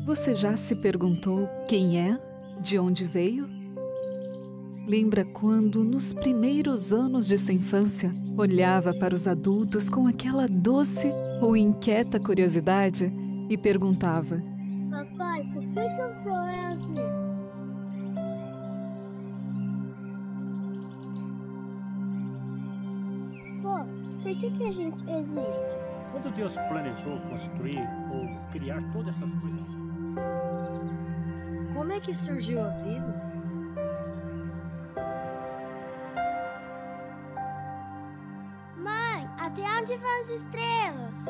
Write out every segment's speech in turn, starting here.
Você já se perguntou quem é, de onde veio? Lembra quando, nos primeiros anos de sua infância, olhava para os adultos com aquela doce ou inquieta curiosidade e perguntava: Papai, por que eu sou assim? Vó, por que a gente existe? Quando Deus planejou construir ou criar todas essas coisas? Como é que surgiu a vida? Mãe, até onde vão as estrelas?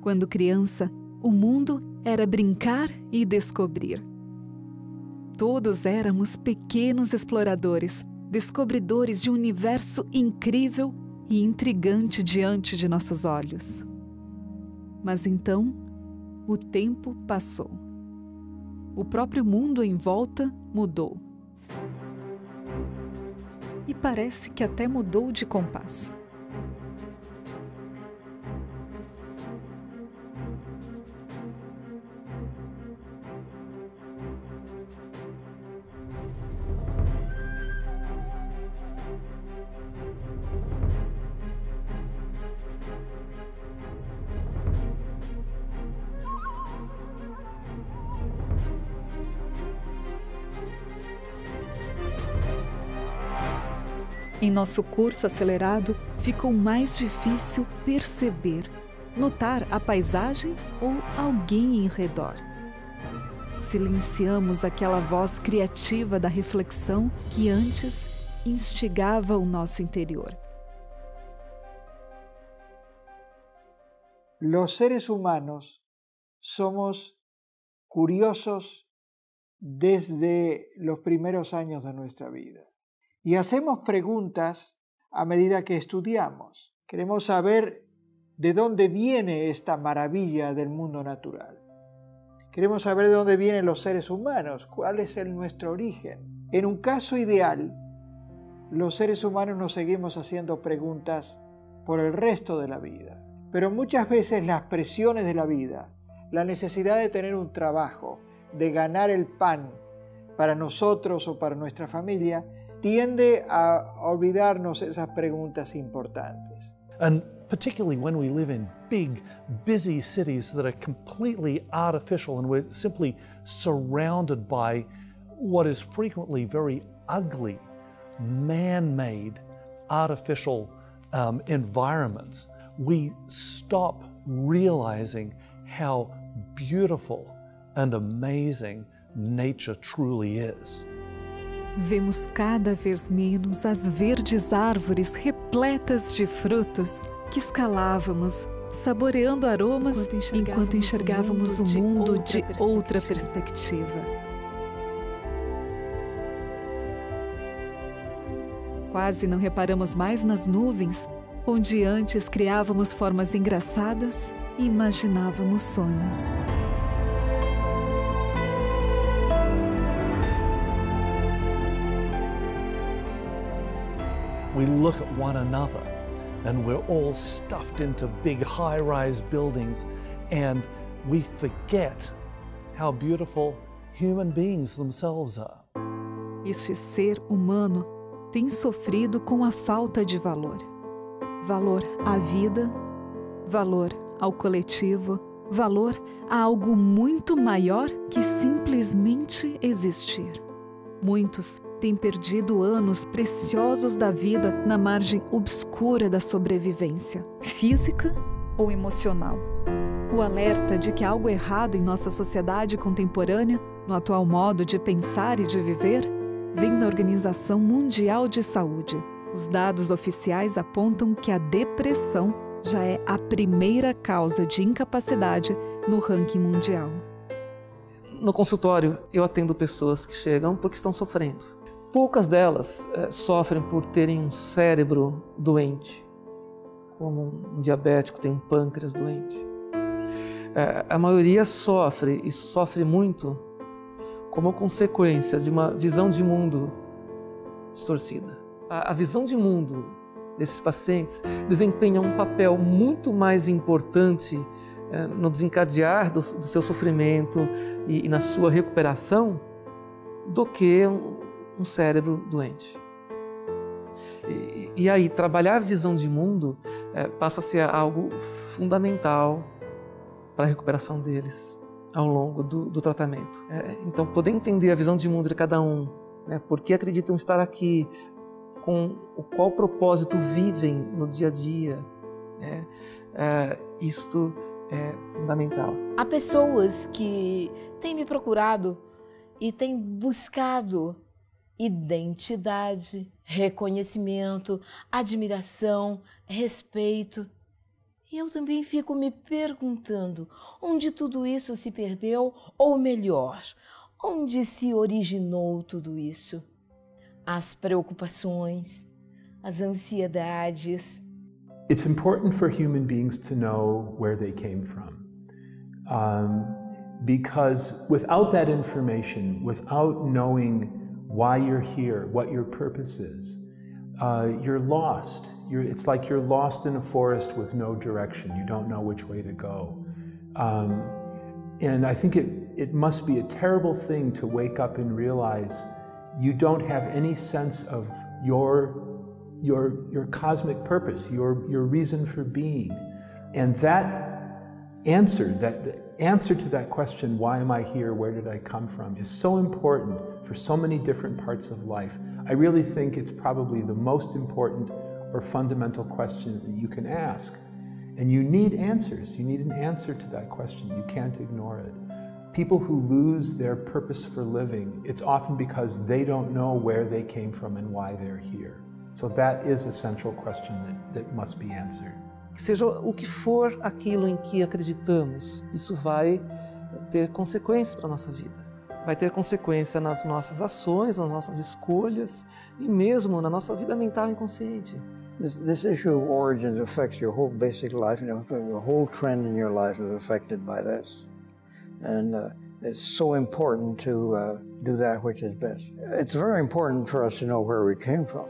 Quando criança, o mundo era brincar e descobrir. Todos éramos pequenos exploradores, descobridores de um universo incrível e intrigante diante de nossos olhos. Mas então, o tempo passou. O próprio mundo em volta mudou. E parece que até mudou de compasso. Em nosso curso acelerado, ficou mais difícil perceber, notar a paisagem ou alguém em redor. Silenciamos aquela voz criativa da reflexão que antes instigava o nosso interior. Los seres humanos somos curiosos desde los primeros años de nuestra vida. Y hacemos preguntas a medida que estudiamos. Queremos saber de dónde viene esta maravilla del mundo natural. Queremos saber de dónde vienen los seres humanos, cuál es nuestro origen. En un caso ideal, los seres humanos nos seguimos haciendo preguntas por el resto de la vida. Pero muchas veces las presiones de la vida, la necesidad de tener un trabajo, de ganar el pan para nosotros o para nuestra familia, tiende a olvidarnos esas preguntas importantes. And particularly when we live in big, busy cities that are completely artificial and we're simply surrounded by what is frequently very ugly, man-made, artificial environments, we stop realizing how beautiful and amazing nature truly is. Vemos cada vez menos as verdes árvores repletas de frutos que escalávamos, saboreando aromas enquanto enxergávamos o mundo de outra perspectiva. Quase não reparamos mais nas nuvens, onde antes criávamos formas engraçadas e imaginávamos sonhos. We look at one another and we're all stuffed into big high-rise buildings and we forget how beautiful human beings themselves are. Este ser humano tem sofrido com a falta de valor. Valor à vida, valor ao coletivo, valor a algo muito maior que simplesmente existir. Muitos têm perdido anos preciosos da vida na margem obscura da sobrevivência, física ou emocional. O alerta de que há algo errado em nossa sociedade contemporânea, no atual modo de pensar e de viver, vem da Organização Mundial de Saúde. Os dados oficiais apontam que a depressão já é a primeira causa de incapacidade no ranking mundial. No consultório, eu atendo pessoas que chegam porque estão sofrendo. Poucas delas sofrem por terem um cérebro doente, como um diabético tem um pâncreas doente. A maioria sofre, e sofre muito, como consequência de uma visão de mundo distorcida. A visão de mundo desses pacientes desempenham um papel muito mais importante no desencadear do seu sofrimento e na sua recuperação do que um cérebro doente. E aí, trabalhar a visão de mundo passa a ser algo fundamental para a recuperação deles ao longo do tratamento. Então, poder entender a visão de mundo de cada um, por que acreditam estar aqui, com qual propósito vivem no dia a dia, isto é fundamental. Há pessoas que têm me procurado e têm buscado identidade, reconhecimento, admiração, respeito. E eu também fico me perguntando onde tudo isso se perdeu, ou melhor, onde se originou tudo isso? As preocupações, as ansiedades. It's important for human beings to know where they came from. Because without that information, without knowing why you're here, what your purpose is, you're lost. It's like you're lost in a forest with no direction. You don't know which way to go. And I think it must be a terrible thing to wake up and realize you don't have any sense of your cosmic purpose, your reason for being. And that answer, the answer to that question, why am I here, where did I come from, is so important for so many different parts of life. I really think it's probably the most important or fundamental question that you can ask. And you need answers. You need an answer to that question. You can't ignore it. People who lose their purpose for living, it's often because they don't know where they came from and why they're here. So that is a central question that must be answered. Seja o que for aquilo em que acreditamos, isso vai ter consequências para a nossa vida. Vai ter consequência nas nossas ações, nas nossas escolhas e mesmo na nossa vida mental inconsciente. This issue of origins affects your whole basic life. You know, the whole trend in your life is affected by this. And it's so important to do that which is best. It's very important for us to know where we came from.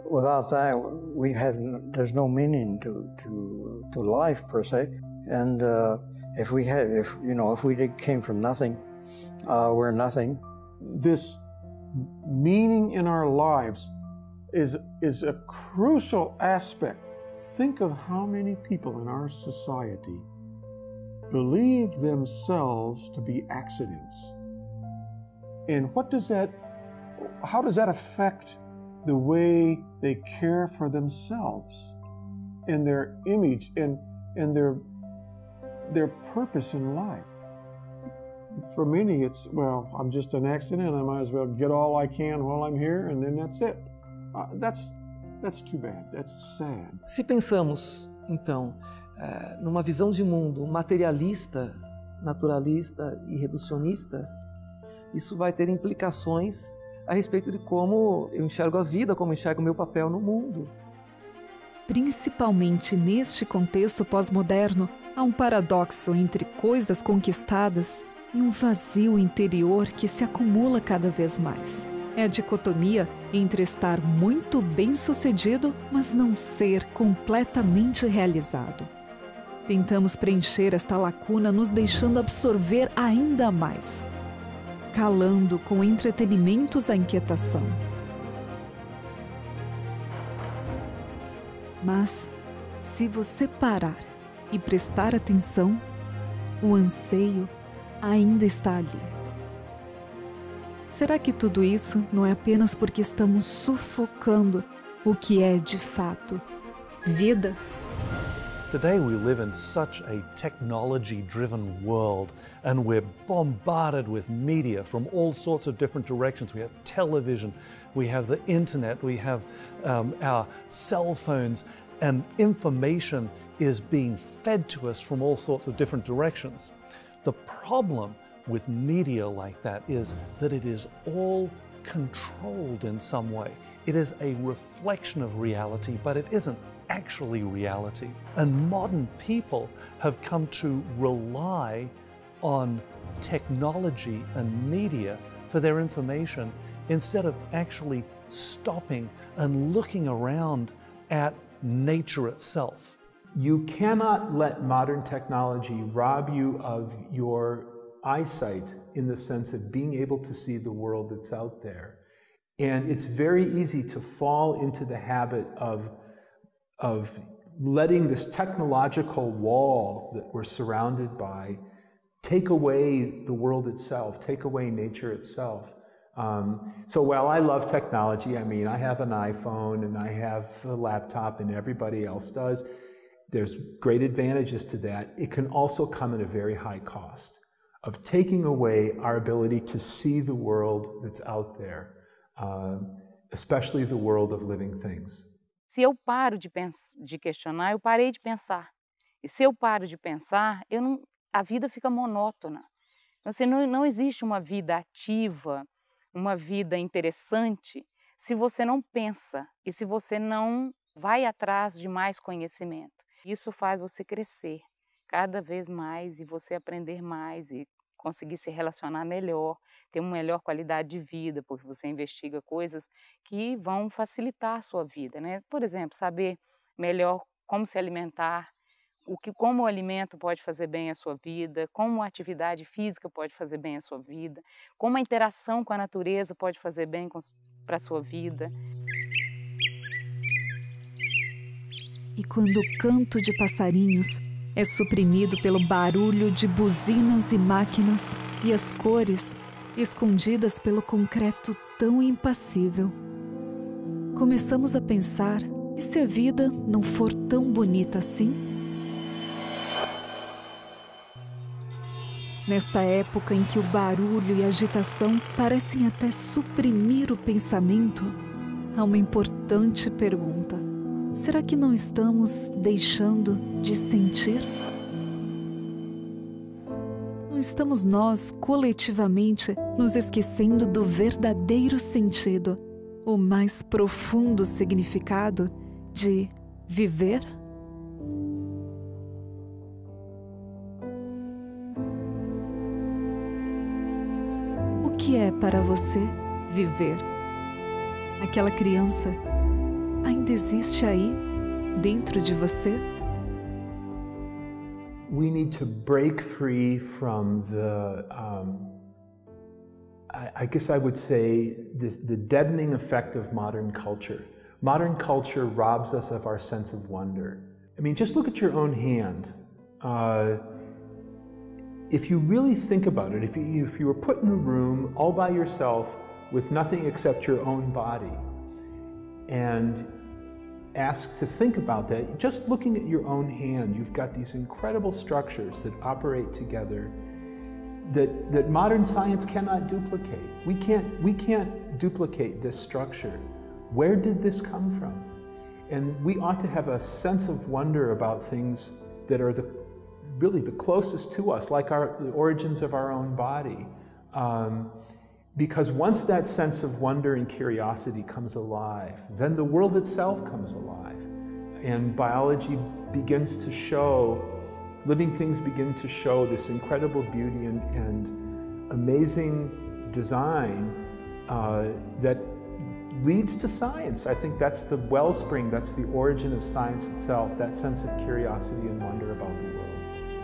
Without that, there's no meaning to life per se. And if we came from nothing, we're nothing. This meaning in our lives is a crucial aspect. Think of how many people in our society believe themselves to be accidents. And how does that affect the way they care for themselves and their image and their purpose in life? For many, it's, well, I'm just an accident. I might as well get all I can while I'm here, and then that's it. That's too bad. That's sad. Se pensamos, então, numa visão de mundo materialista, naturalista e reducionista, isso vai ter implicações a respeito de como eu enxergo a vida, como eu enxergo o meu papel no mundo. Principalmente neste contexto pós-moderno, há um paradoxo entre coisas conquistadas e um vazio interior que se acumula cada vez mais. É a dicotomia entre estar muito bem-sucedido, mas não ser completamente realizado. Tentamos preencher esta lacuna nos deixando absorver ainda mais, calando com entretenimentos a inquietação. Mas, se você parar e prestar atenção, o anseio ainda está ali. Será que tudo isso não é apenas porque estamos sufocando o que é de fato vida? Today we live in such a technology-driven world, and we're bombarded with media from all sorts of different directions. We have television, we have the internet, we have our cell phones, and information is being fed to us from all sorts of different directions. The problem with media like that is that it is all controlled in some way. It is a reflection of reality, but it isn't actually reality. And modern people have come to rely on technology and media for their information instead of actually stopping and looking around at nature itself. You cannot let modern technology rob you of your eyesight in the sense of being able to see the world that's out there. And it's very easy to fall into the habit of letting this technological wall that we're surrounded by take away the world itself, take away nature itself. So while I love technology, I mean, I have an iPhone and I have a laptop and everybody else does. There's great advantages to that. It can also come at a very high cost of taking away our ability to see the world that's out there, especially the world of living things. Se eu paro de questionar, eu parei de pensar. E se eu paro de pensar, a vida fica monótona. Não existe uma vida ativa, uma vida interessante, se você não pensa e se você não vai atrás de mais conhecimento. Isso faz você crescer cada vez mais e você aprender mais e conseguir se relacionar melhor, ter uma melhor qualidade de vida, porque você investiga coisas que vão facilitar a sua vida, né? Por exemplo, saber melhor como se alimentar, como o alimento pode fazer bem à sua vida, como a atividade física pode fazer bem à sua vida, como a interação com a natureza pode fazer bem para a sua vida. E quando o canto de passarinhos é suprimido pelo barulho de buzinas e máquinas e as cores escondidas pelo concreto tão impassível, começamos a pensar, e se a vida não for tão bonita assim? Nessa época em que o barulho e a agitação parecem até suprimir o pensamento, há uma importante pergunta. Será que não estamos deixando de sentir? Não estamos nós, coletivamente, nos esquecendo do verdadeiro sentido, o mais profundo significado de viver? O que é para você viver? Aquela criança ainda existe aí, dentro de você? We need to break free from the, I guess I would say, the deadening effect of modern culture. Modern culture robs us of our sense of wonder. I mean, just look at your own hand. If you really think about it, if you were put in a room all by yourself with nothing except your own body, and asked to think about that, just looking at your own hand, you've got these incredible structures that operate together that modern science cannot duplicate. We can't duplicate this structure. Where did this come from? And we ought to have a sense of wonder about things that are really the closest to us, like the origins of our own body. Because once that sense of wonder and curiosity comes alive, then the world itself comes alive. And biology begins to show, living things begin to show this incredible beauty and amazing design that leads to science. I think that's the wellspring, that's the origin of science itself, that sense of curiosity and wonder about the world.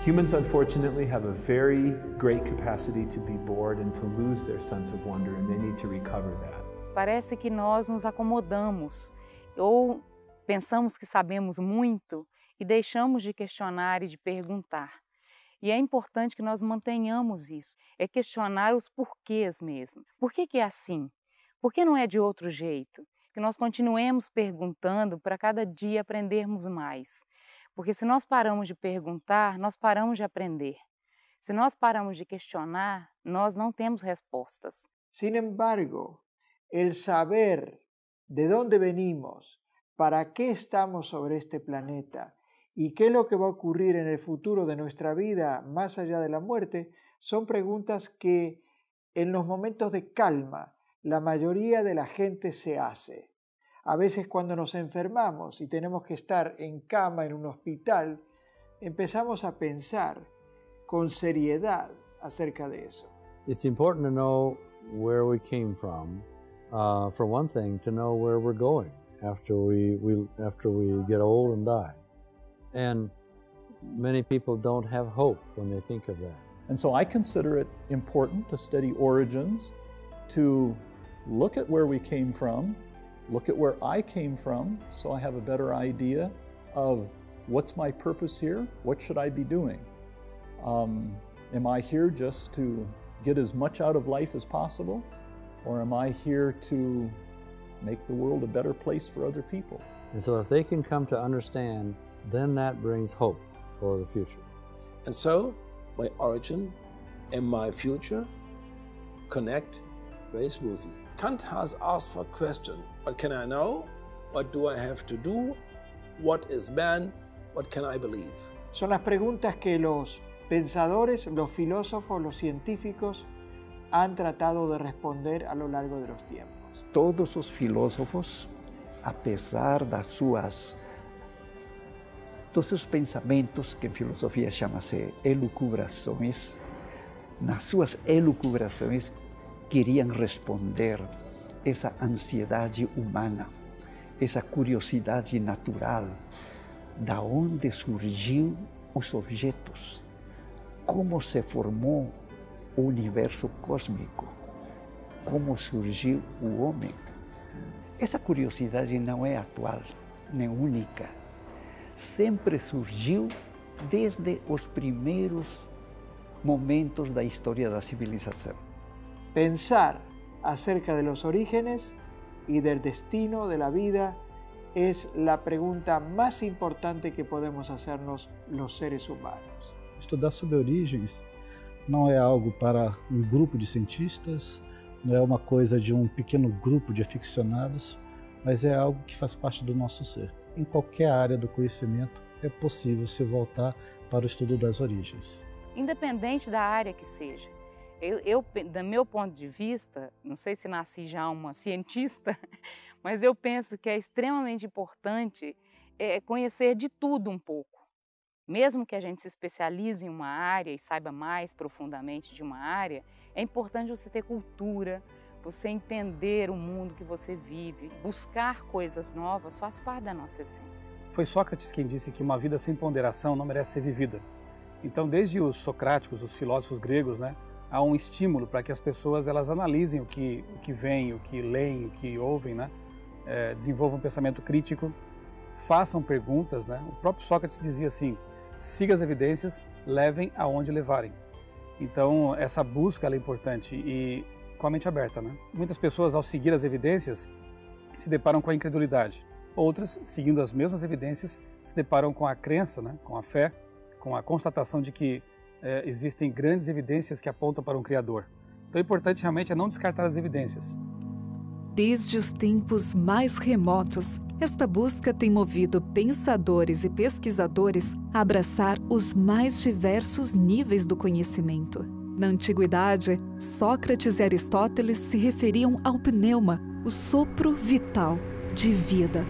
Humans, unfortunately, have a very great capacity to be bored and to lose their sense of wonder, and they need to recover that. Parece que nós nos acomodamos ou pensamos que sabemos muito e deixamos de questionar e de perguntar. E é importante que nós mantenhamos isso, é questionar os porquês mesmo. Por que é assim? Por que não é de outro jeito? Que nós continuemos perguntando para cada dia aprendermos mais. Porque se nós paramos de perguntar, nós paramos de aprender. Se nós paramos de questionar, nós não temos respostas. Sin embargo, el saber de dónde venimos, para qué estamos sobre este planeta y qué es lo que va a ocurrir en el futuro de nuestra vida más allá de la muerte, son preguntas que en los momentos de calma la mayoría de la gente se hace. A veces cuando nos enfermamos y tenemos que estar en cama en un hospital, empezamos a pensar con seriedad acerca de eso. It's important to know where we came from For one thing, to know where we're going after we get old and die. And many people don't have hope when they think of that. And so I consider it important to study origins, to look at where we came from, look at where I came from, so I have a better idea of what's my purpose here, what should I be doing? Am I here just to get as much out of life as possible? Or am I here to make the world a better place for other people? And so if they can come to understand, then that brings hope for the future. And so my origin and my future connect very smoothly. Kant has asked for a question: what can I know? What do I have to do? What is man? What can I believe? Son las preguntas que los pensadores, los filósofos, los científicos han tratado de responder a lo largo de los tiempos. Todos os filósofos, apesar dos seus pensamentos, que em filosofia chama-se elucubrações, nas suas elucubrações queriam responder essa ansiedade humana, essa curiosidade natural, da onde surgiu os objetos, como se formou o universo cósmico, como surgiu o homem. Essa curiosidade não é atual, nem única. Sempre surgiu desde os primeiros momentos da história da civilização. Pensar acerca de los orígenes y del destino de la vida es la pregunta más importante que podemos hacernos los seres humanos. Estudar sobre origens não é algo para um grupo de cientistas, não é uma coisa de um pequeno grupo de aficionados, mas é algo que faz parte do nosso ser. Em qualquer área do conhecimento é possível se voltar para o estudo das origens. Independente da área que seja. Do meu ponto de vista, não sei se nasci já uma cientista, mas eu penso que é extremamente importante conhecer de tudo um pouco. Mesmo que a gente se especialize em uma área e saiba mais profundamente de uma área, é importante você ter cultura, você entender o mundo que você vive, buscar coisas novas, faz parte da nossa essência. Foi Sócrates quem disse que uma vida sem ponderação não merece ser vivida. Então, desde os socráticos, os filósofos gregos, há um estímulo para que as pessoas elas analisem o que veem, o que leem, o que ouvem, desenvolvam um pensamento crítico, façam perguntas. O próprio Sócrates dizia assim: siga as evidências, levem aonde levarem. Então, essa busca é importante e com a mente aberta. Muitas pessoas, ao seguir as evidências, se deparam com a incredulidade. Outras, seguindo as mesmas evidências, se deparam com a crença, com a fé, com a constatação de que existem grandes evidências que apontam para um Criador. Então, o importante realmente é não descartar as evidências. Desde os tempos mais remotos, esta busca tem movido pensadores e pesquisadores a abraçar os mais diversos níveis do conhecimento. Na antiguidade, Sócrates e Aristóteles se referiam ao pneuma, o sopro vital de vida.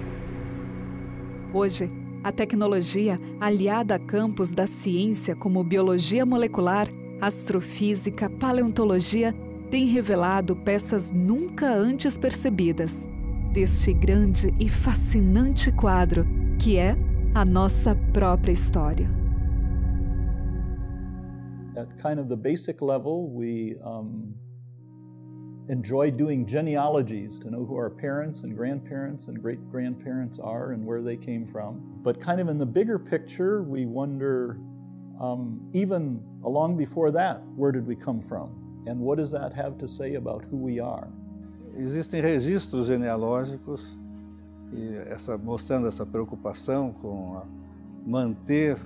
Hoje, a tecnologia, aliada a campos da ciência como biologia molecular, astrofísica, paleontologia, tem revelado peças nunca antes percebidas deste grande e fascinante quadro que é a nossa própria história. At kind of the basic level, we enjoy doing genealogies to know who our parents and grandparents and great-grandparents are and where they came from. But kind of in the bigger picture, we wonder, even long before that, where did we come from? And what does that have to say about who we are? Existem registros genealógicos mostrando essa preocupação com manter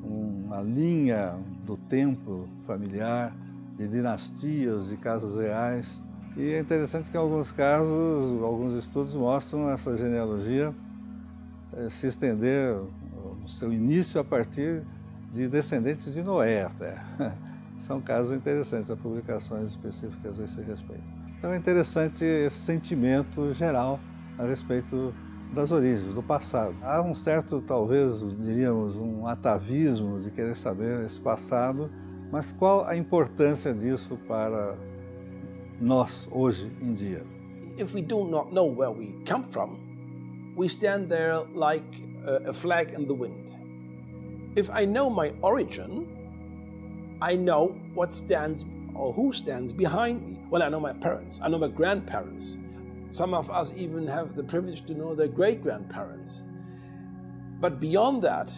uma linha do tempo familiar, de dinastias e casas reais. E é interessante que em alguns casos, alguns estudos mostram essa genealogia se estender no seu início a partir de descendentes de Noé até. São casos interessantes, há publicações específicas a esse respeito. Então é interessante esse sentimento geral a respeito das origens, do passado. Há um certo, talvez, diríamos, um atavismo de querer saber esse passado, mas qual a importância disso para nós, hoje em dia? if we do not know where we come from, we stand there like a flag in the wind. If I know my origin, I know what stands or who stands behind me. Well, I know my parents, I know my grandparents. Some of us even have the privilege to know their great-grandparents. But beyond that,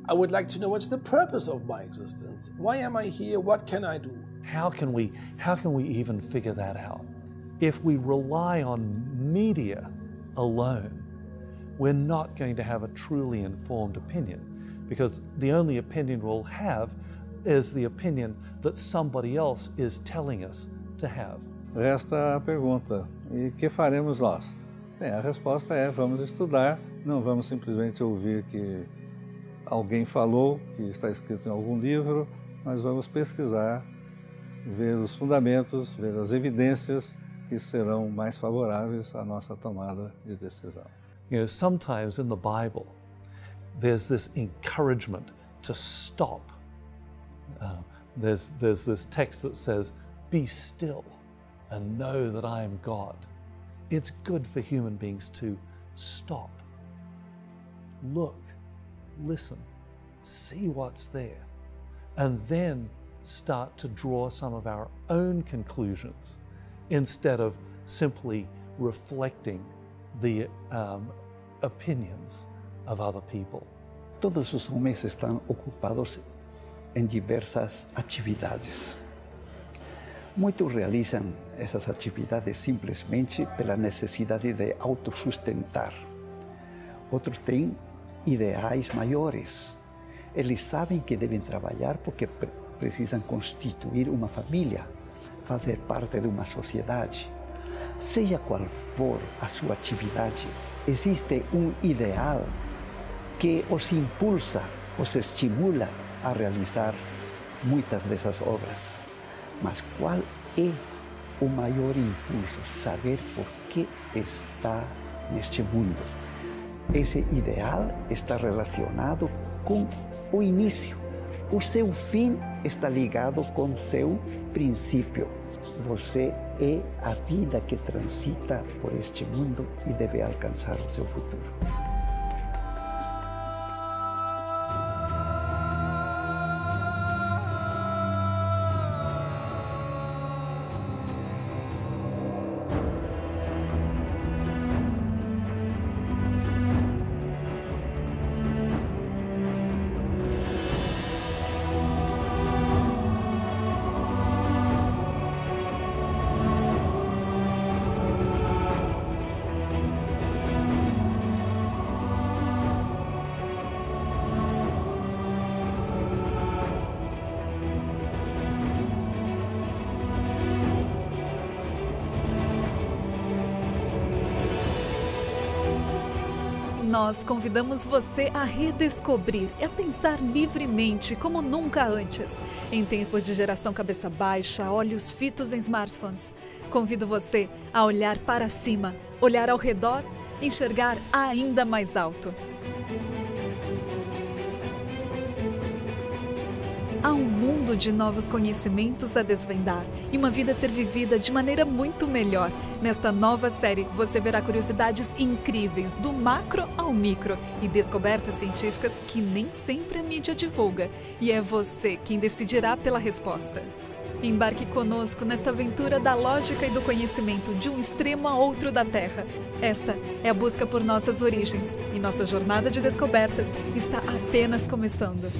I would like to know what's the purpose of my existence. Why am I here? What can I do? How can we even figure that out? If we rely on media alone, we're not going to have a truly informed opinion, because the only opinion we'll have is the opinion that somebody else is telling us to have. Resta a pergunta, e que faremos nós? Bem, a resposta é: vamos estudar, não vamos simplesmente ouvir que alguém falou, que está escrito em algum livro, mas vamos pesquisar, ver os fundamentos, ver as evidências que serão mais favoráveis à nossa tomada de decisão. You know, sometimes in the Bible, there's this encouragement to stop. There's this text that says, "Be still and know that I am God." It's good for human beings to stop, look, listen, see what's there, and then start to draw some of our own conclusions instead of simply reflecting the opinions of other people. Todos os homens estão ocupados em diversas atividades. Muitos realizam essas atividades simplesmente pela necessidade de autossustentar. Outros têm ideais maiores. Eles sabem que devem trabalhar porque precisam constituir uma família, fazer parte de uma sociedade. Seja qual for a sua atividade, existe um ideal que os impulsa, os estimula a realizar muitas dessas obras. Mas qual é o maior impulso? Saber por que está neste mundo. Esse ideal está relacionado com o início. O seu fim está ligado com seu princípio. Você é a vida que transita por este mundo e deve alcançar o seu futuro. Nós convidamos você a redescobrir e a pensar livremente como nunca antes. Em tempos de geração cabeça baixa, olhos fitos em smartphones, convido você a olhar para cima, olhar ao redor, enxergar ainda mais alto. Há um mundo de novos conhecimentos a desvendar e uma vida a ser vivida de maneira muito melhor. Nesta nova série, você verá curiosidades incríveis do macro ao micro e descobertas científicas que nem sempre a mídia divulga. E é você quem decidirá pela resposta. Embarque conosco nesta aventura da lógica e do conhecimento de um extremo a outro da Terra. Esta é a busca por nossas origens e nossa jornada de descobertas está apenas começando.